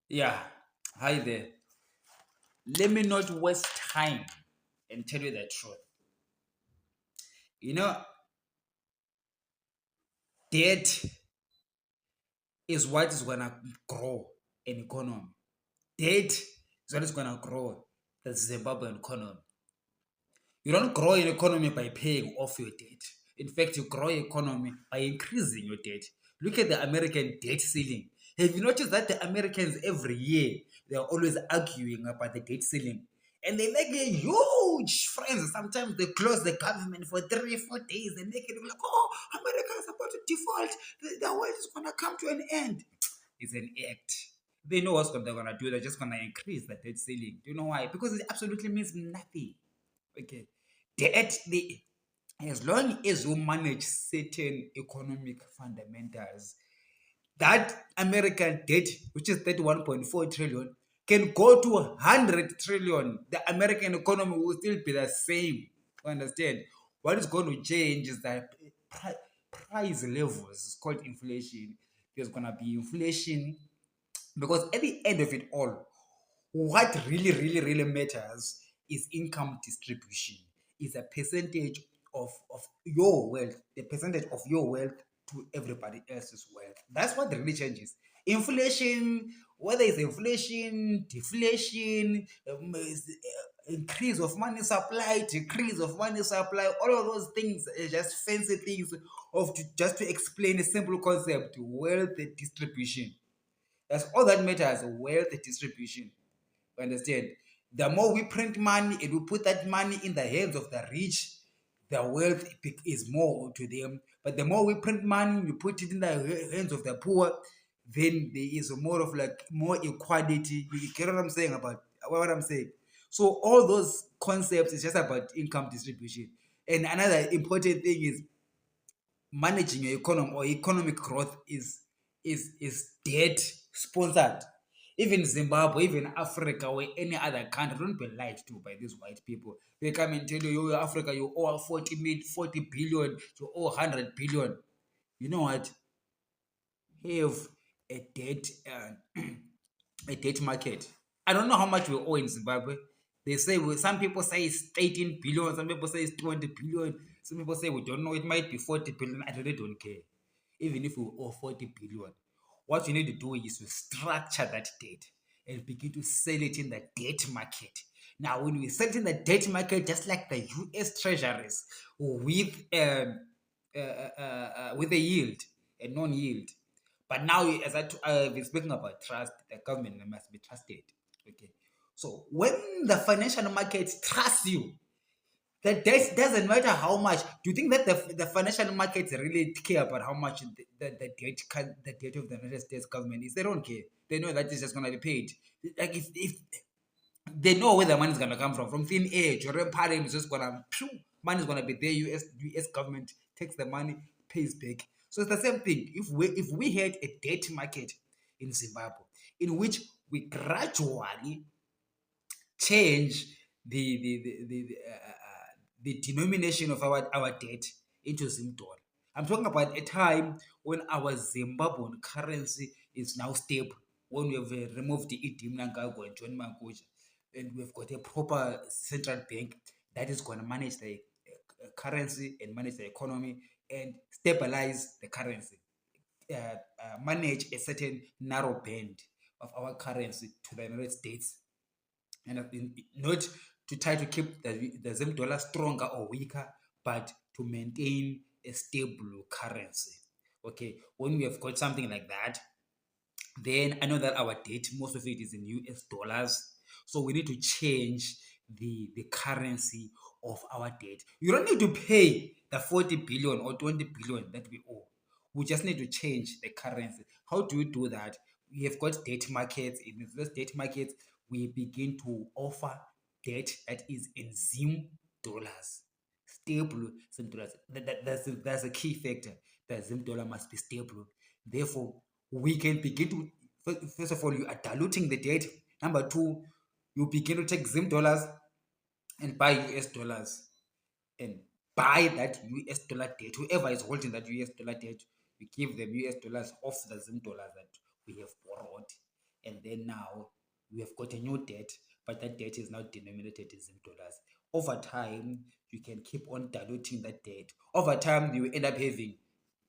Yeah, hi there. Let me not waste time and tell you the truth. You know, debt is what is gonna grow an economy. Debt is what is gonna grow the Zimbabwean economy. You don't grow an economy by paying off your debt. In fact, you grow your economy by increasing your debt. Look at the American debt ceiling. Have you noticed that the Americans every year they are always arguing about the debt ceiling? And they make a huge friends. Sometimes they close the government for 3 or 4 days. They make it like, oh, America is about to default. The world is gonna come to an end. It's an act. They know what they're gonna do. They're just gonna increase the debt ceiling. Do you know why? Because it absolutely means nothing. Okay. The as long as you manage certain economic fundamentals, that American debt, which is 31.4 trillion, can go to 100 trillion. The American economy will still be the same. You understand? What is going to change is that price levels is called inflation. There's going to be inflation because at the end of it all, what really matters is income distribution. Is a percentage of your wealth, the percentage of your wealth to everybody else's wealth. That's what really changes. Inflation, whether it's inflation, deflation, increase of money supply, decrease of money supply, all of those things are just fancy things just to explain a simple concept: wealth distribution. That's all that matters, wealth distribution. You understand? The more we print money and we put that money in the hands of the rich, the wealth is more to them. But the more we print money, we put it in the hands of the poor, then there is more of like more equality. You get what I'm saying about what I'm saying? So all those concepts is just about income distribution. And another important thing is managing your economy or economic growth is debt sponsored. Even Zimbabwe, even Africa, or any other country, don't be lied to by these white people. They come and tell you, you Africa, you owe 40 billion, you owe 100 billion. You know what? Have a debt, a debt market. I don't know how much we owe in Zimbabwe. They say some people say it's 18 billion, some people say it's 20 billion, some people say we don't know, it might be 40 billion. I really don't care. Even if we owe 40 billion, what you need to do is to structure that debt and begin to sell it in the debt market. Now, when we sell it in the debt market, just like the US treasuries with a yield, a non-yield. But now, as I've been speaking about trust, the government must be trusted. Okay. So when the financial markets trust you, the debt doesn't matter how much. Do you think that the financial markets really care about how much the debt of the United States government is? They don't care. They know that it's just gonna be paid. Like if they know where the money is gonna come from thin air. Jordan Parham is just gonna money is gonna be there. US government takes the money, pays back. So it's the same thing. If we had a debt market in Zimbabwe in which we gradually change the denomination of our debt into Zim dollar. I'm talking about a time when our Zimbabwean currency is now stable, when we have removed the Idi Mnangagwa and John Mangoja, and we've got a proper central bank that is going to manage the currency and manage the economy and stabilize the currency, manage a certain narrow band of our currency to the United States, and not to try to keep the same dollar stronger or weaker, but to maintain a stable currency. Okay, when we have got something like that, then I know that our debt, most of it is in US dollars. So we need to change the currency of our debt. You don't need to pay the 40 billion or 20 billion that we owe. We just need to change the currency. How do you do that? We have got debt markets. In those debt markets, we begin to offer debt that is in Zim dollars. Stable Zim dollars. That's a key factor. The Zim dollar must be stable. Therefore, we can begin to, first of all, you are diluting the debt. Number two, you begin to take Zim dollars and buy US dollars and buy that US dollar debt. Whoever is holding that US dollar debt, you give them US dollars off the Zim dollars that we have borrowed. and then now we have got a new debt, but that debt is now denominated in Zim dollars. Over time, you can keep on diluting that debt. Over time, you end up having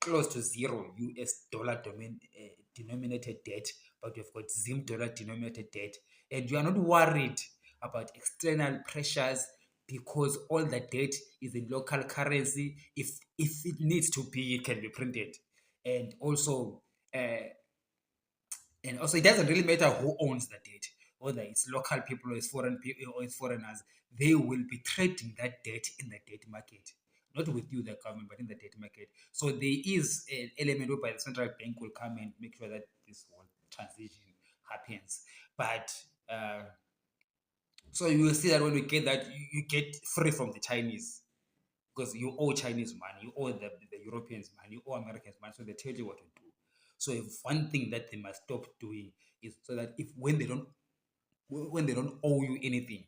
close to zero US dollar denominated debt, but you've got Zim dollar denominated debt, and you are not worried about external pressures because all the debt is in local currency. If it needs to be, it can be printed, and also uh, it doesn't really matter who owns the debt, whether it's local people or it's foreign people or it's foreigners. They will be trading that debt in the debt market, not with you, the government, but in the debt market. So there is an element whereby the central bank will come and make sure that this whole transition happens. But so you will see that when we get that, you get free from the Chinese because you owe Chinese money, you owe the Europeans money, you owe Americans money, so they tell you what to do. So if one thing that they must stop doing is so that if when they don't owe you anything,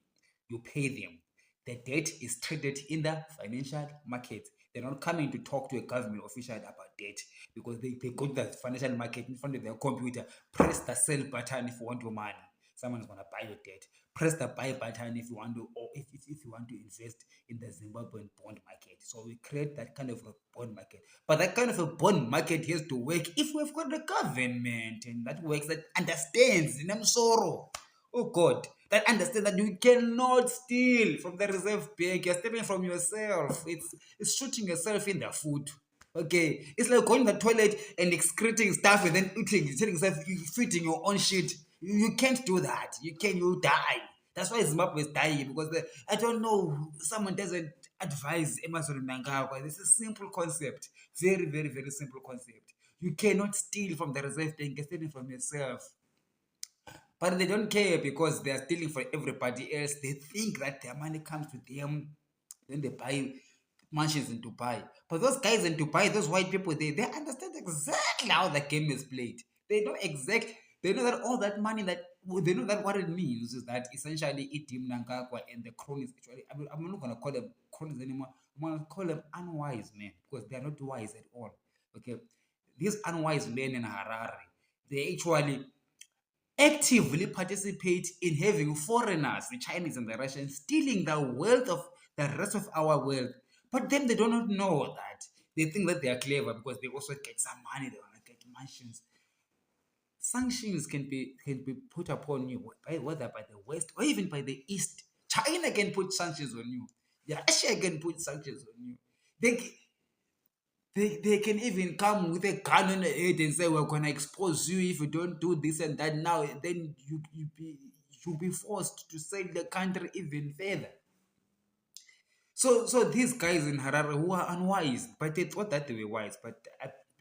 you pay them. The debt is traded in the financial market. They're not coming to talk to a government official about debt because they go to the financial market in front of their computer, press the sell button if you want your money. Someone's gonna buy your debt. Press the buy button if you want to, or if you want to invest in the Zimbabwean bond market. So we create that kind of a bond market. But that kind of a bond market has to work if we've got the government and that works, that understands in sorrow. Oh God, that understand that you cannot steal from the reserve bank. You're stealing from yourself. It's shooting yourself in the foot. Okay, it's like going to the toilet and excreting stuff and then eating, telling yourself you feeding your own shit. You can't do that. You die. That's why Zimbabwe is dying because I don't know, someone doesn't advise Emerson Mnangagwa. This is a simple concept, very, very, very simple concept. You cannot steal from the reserve bank. You're stealing from yourself. But they don't care because they are stealing for everybody else. They think that their money comes to them, then they buy mansions in Dubai. But those guys in Dubai, those white people, they understand exactly how the game is played. They know they know that all that money they know that what it means is that essentially Itim Nangagwa and the cronies actually, I'm not gonna call them cronies anymore. I'm gonna call them unwise men because they are not wise at all. Okay. These unwise men in Harare, they actually actively participate in having foreigners, the Chinese and the Russians, stealing the wealth of the rest of our wealth. But then they do not know that. They think that they are clever because they also get some money, they want to get mansions. Sanctions can be put upon you, whether by the West or even by the East. China can put sanctions on you. Russia can put sanctions on you. They can even come with a gun on the head and say, we're going to expose you if you don't do this and that now. Then you'll be forced to sell the country even further. So these guys in Harare who are unwise, but they thought that they were wise, but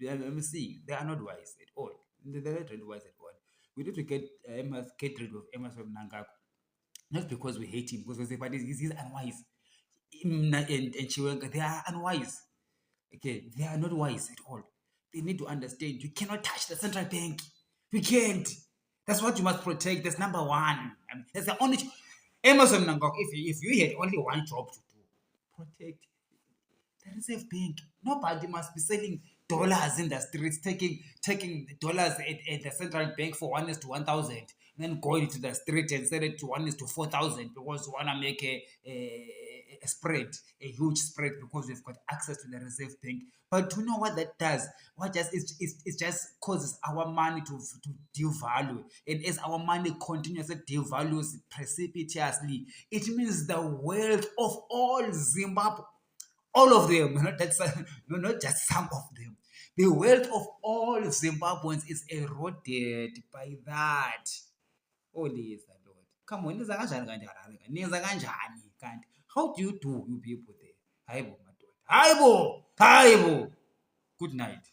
I'm seeing they are not wise at all. They're not really wise at all. We need to get rid of Emerson Mnangagwa, not because we hate him, because we say, but he's unwise. And Chiwenga, they are unwise. Okay, they are not wise at all. They need to understand you cannot touch the central bank. You can't. That's what you must protect. That's number one. That's the only. Emerson Mnangagwa, if you had only one job to do, protect the reserve bank. Nobody must be selling dollars in the streets, taking dollars at the central bank for 1:1,000, then going to the street and sell it to 1:4,000 because you want to make a spread, a huge spread because we've got access to the reserve bank. But do you know what that does? What just it just causes our money to devalue, and as our money continuously devalues precipitously, it means the wealth of all Zimbabwe, all of them, not just some of them. The wealth of all Zimbabweans is eroded by that. Holy is the Lord. Come on, how do you people there? Haibo, my daughter. Haibo! Haibo! Good night.